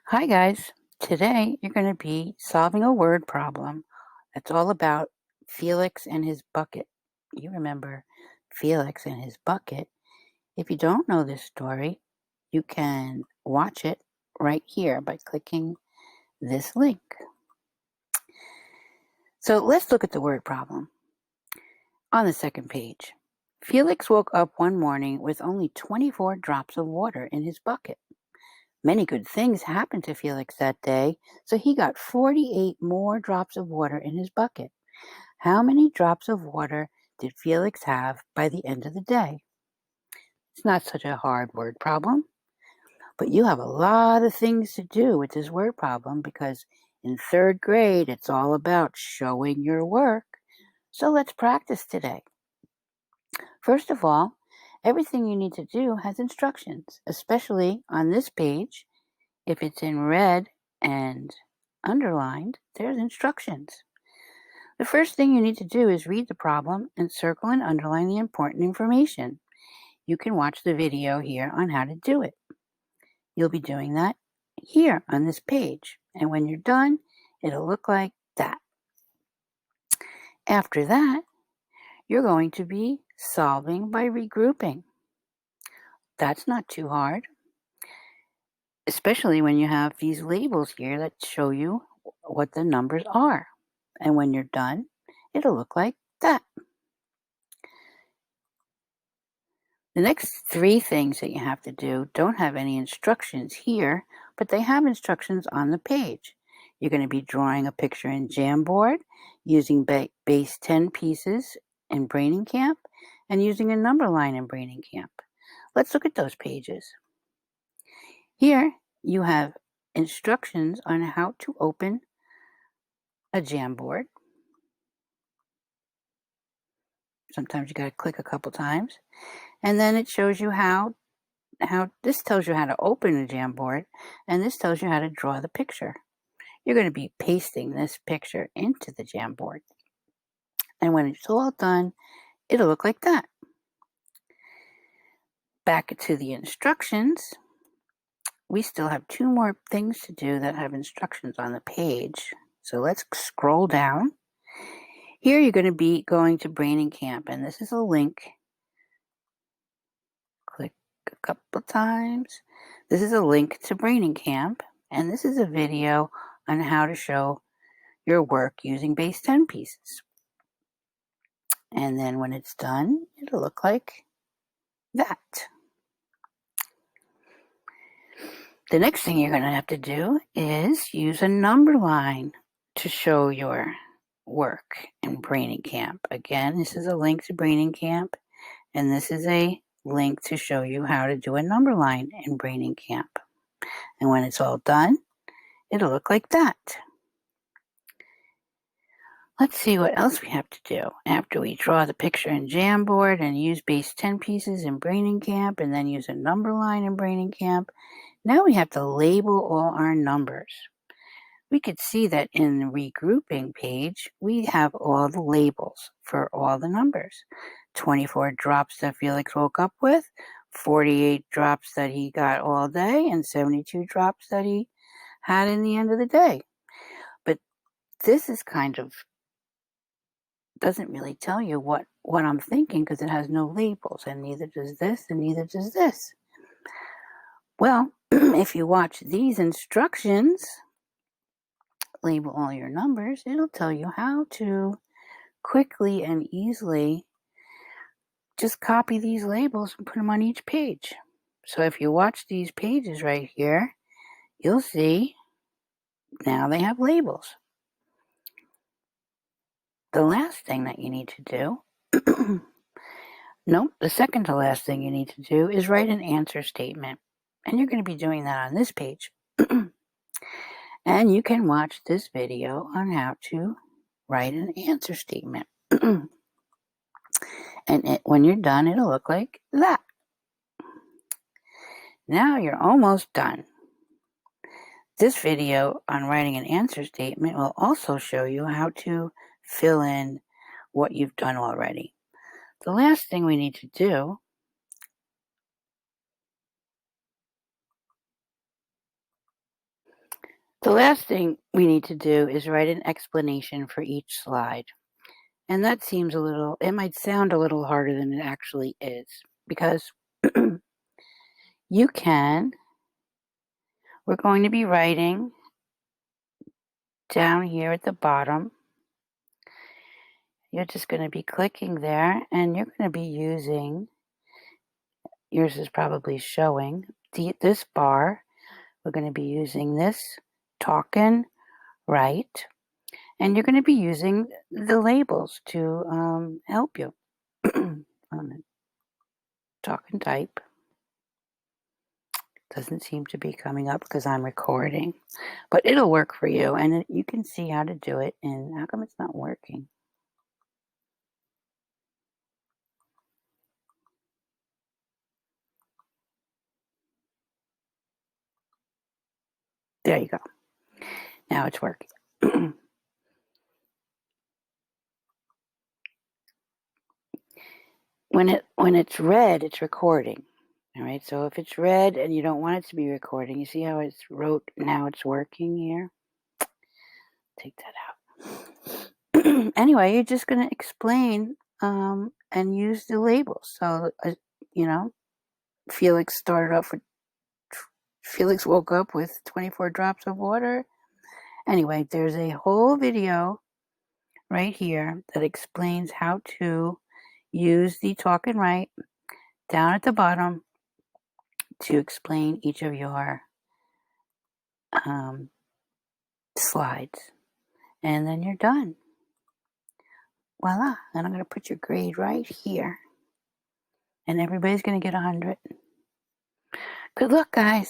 Hi, guys. Today you're going to be solving a word problem that's all about Felix and his bucket. You remember Felix and his bucket. If you don't know this story, you can watch it right here by clicking this link. So let's look at the word problem on the second page. Felix woke up one morning with only 24 drops of water in his bucket. Many good things happened to Felix that day, so he got 48 more drops of water in his bucket. How many drops of water did Felix have by the end of the day? It's not such a hard word problem, but you have a lot of things to do with this word problem because in third grade it's all about showing your work. So let's practice today. First of all, everything you need to do has instructions, especially on this page. If it's in red and underlined, there's instructions. The first thing you need to do is read the problem and circle and underline the important information. You can watch the video here on how to do it. You'll be doing that here on this page. And when you're done, it'll look like that. After that, you're going to be solving by regrouping. That's not too hard, especially when you have these labels here that show you what the numbers are. And when you're done, it'll look like that. The next three things that you have to do don't have any instructions here, but they have instructions on the page. You're going to be drawing a picture in Jamboard, using base 10 pieces in Braining Camp, and using a number line in Braining Camp. Let's look at those pages. Here you have instructions on how to open a Jamboard. Sometimes you got to click a couple times. And then it shows you how this tells you how to open a Jamboard, and this tells you how to draw the picture. You're going to be pasting this picture into the Jamboard. And when it's all done, it'll look like that. Back to the instructions. We still have two more things to do that have instructions on the page. So let's scroll down. Here you're going to be going to Braining Camp, and this is a link. Click a couple times. This is a link to Braining Camp, and this is a video on how to show your work using base 10 pieces. And then when it's done, it'll look like that. The next thing you're going to have to do is use a number line to show your work in Braining Camp. Again, this is a link to Braining Camp, and this is a link to show you how to do a number line in Braining Camp. And when it's all done, it'll look like that. Let's see what else we have to do. After we draw the picture in Jamboard and use base 10 pieces in Braining Camp and then use a number line in Braining Camp, now we have to label all our numbers. We could see that in the regrouping page, we have all the labels for all the numbers. 24 drops that Felix woke up with, 48 drops that he got all day, and 72 drops that he had in the end of the day. But this is kind of doesn't really tell you what I'm thinking because it has no labels, and neither does this, and neither does this. Well, if you watch these instructions, label all your numbers, it'll tell you how to quickly and easily just copy these labels and put them on each page. So if you watch these pages right here, you'll see now they have labels. The last thing that you need to do, no, the second to last thing you need to do is write an answer statement. And you're going to be doing that on this page. And you can watch this video on how to write an answer statement. And when you're done, it'll look like that. Now you're almost done. This video on writing an answer statement will also show you how to fill in what you've done already. The last thing we need to do The last thing we need to do is write an explanation for each slide. And that seems it might sound a little harder than it actually is because you can, we're going to be writing down here at the bottom. You're just going to be clicking there and you're going to be using, yours is probably showing, this bar. We're going to be using this Talkin' Write, and you're going to be using the labels to help you. On Talk and Type. Doesn't seem to be coming up because I'm recording, but it'll work for you, and you can see how to do it. And how come it's not working? There you go. Now it's working. When it's red, it's recording. All right. So if it's red and you don't want it to be recording, you see how it's wrote. Now it's working here. Take that out. Anyway, you're just going to explain and use the labels. So Felix started off with. Felix woke up with 24 drops of water. Anyway, there's a whole video right here that explains how to use the Talk and Write down at the bottom to explain each of your slides. And then you're done. Voila. And I'm going to put your grade right here. And everybody's going to get 100. Good luck, guys.